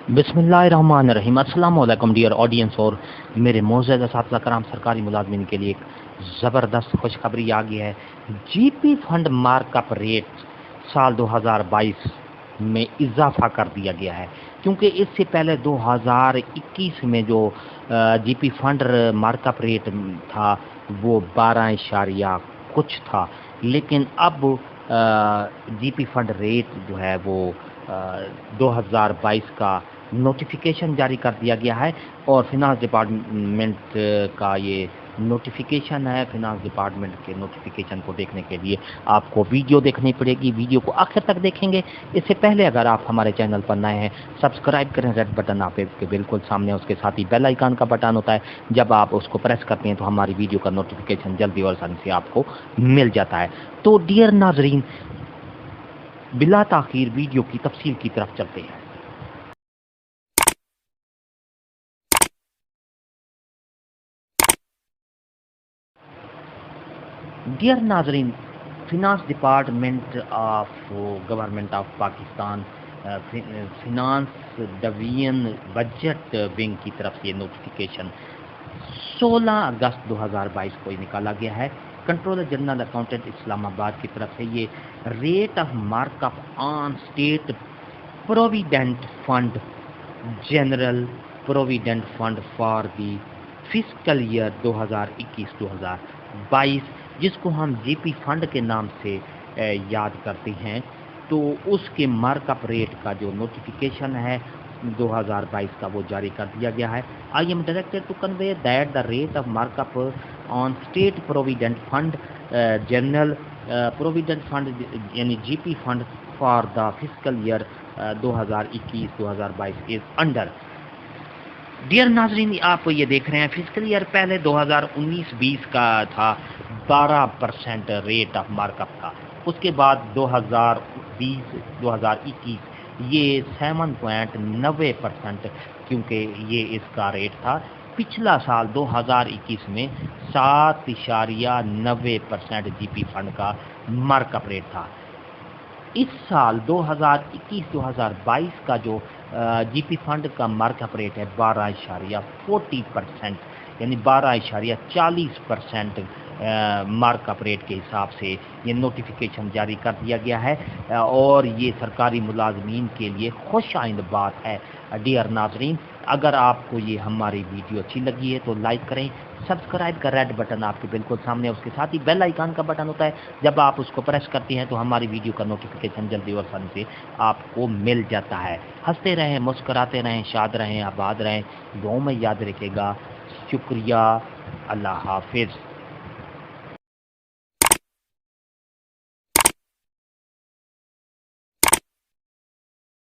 बिस्मिल्लाहिर्रहमानिर्रहीम। अस्सलाम वालेकुम डियर ऑडियंस और मेरे मोअज़्ज़ज़ असातिज़ा कराम, सरकारी मुलाज़मीन के लिए एक ज़बरदस्त खुशखबरी आ गई है। जीपी फंड मार्कअप रेट साल 2022 में इजाफा कर दिया गया है, क्योंकि इससे पहले 2021 में जो जीपी फंड मार्कअप रेट था वो 12 इशारिया कुछ था, लेकिन अब जीपी फंड रेट जो है वो 2022 का नोटिफिकेशन जारी कर दिया गया है और फिनांस डिपार्टमेंट का ये नोटिफिकेशन है। फिनांस डिपार्टमेंट के नोटिफिकेशन को देखने के लिए आपको वीडियो देखनी पड़ेगी। वीडियो को आखिर तक देखेंगे। इससे पहले अगर आप हमारे चैनल पर नए हैं, सब्सक्राइब करें, रेड बटन आपके बिल्कुल सामने, उसके साथ ही बेल आइकन का बटन होता है। जब आप उसको प्रेस करते हैं तो हमारी वीडियो का नोटिफिकेशन जल्दी और आसानी से आपको मिल जाता है। तो डियर नाजरीन, बिला ताखीर वीडियो की तफसील की तरफ चलते हैं। डियर नाजरीन, finance department of government of Pakistan finance division budget wing की तरफ से ये नोटिफिकेशन 16 अगस्त 2022 को ही निकाला गया है। कंट्रोलर जनरल अकाउंटेंट इस्लामाबाद की तरफ से ये rate of markup on state provident fund general provident fund for the fiscal year 2021-2022, जिसको हम जीपी फंड के नाम से याद करते हैं, तो उसके मार्कअप रेट का जो नोटिफिकेशन है 2022 का वो जारी कर दिया गया है। I am directed to convey that the rate of markup on state provident fund general provident fund यानी GP fund for the fiscal year 2021-2022 is under. Dear नाजरीन, आप ये देख रहे हैं फिस्कल ईयर पहले 2019-20 का था, 12% रेट ऑफ मार्कअप था। उसके बाद 2020-2021 ये 7.90%, क्योंकि ये इसका रेट था। पिछला साल 2021 में 7.90% जीपी फंड का मार्कअप रेट था। इस साल 2021-2022 का जो जीपी फंड का मार्कअप रेट है 12.40%, यानी 12.40% मार्कअप रेट के हिसाब से ये नोटिफिकेशन जारी कर दिया गया है। और ये सरकारी मुलाजमीन के लिए खुश आइंद बात है। डियर नाजरीन, अगर आपको ये हमारी वीडियो अच्छी लगी है तो लाइक करें, सब्सक्राइब का रेड बटन आपके बिल्कुल सामने, उसके साथ ही बेल आइकन का बटन होता है। जब आप उसको प्रेस करते हैं तो हमारी वीडियो का नोटिफिकेशन जल्दी और आसानी से आपको मिल जाता है। हंसते रहें, मुस्कुराते रहें, शाद रहें, आबाद रहें, दुआओं में याद रखेगा। शुक्रिया। अल्लाह हाफिज़।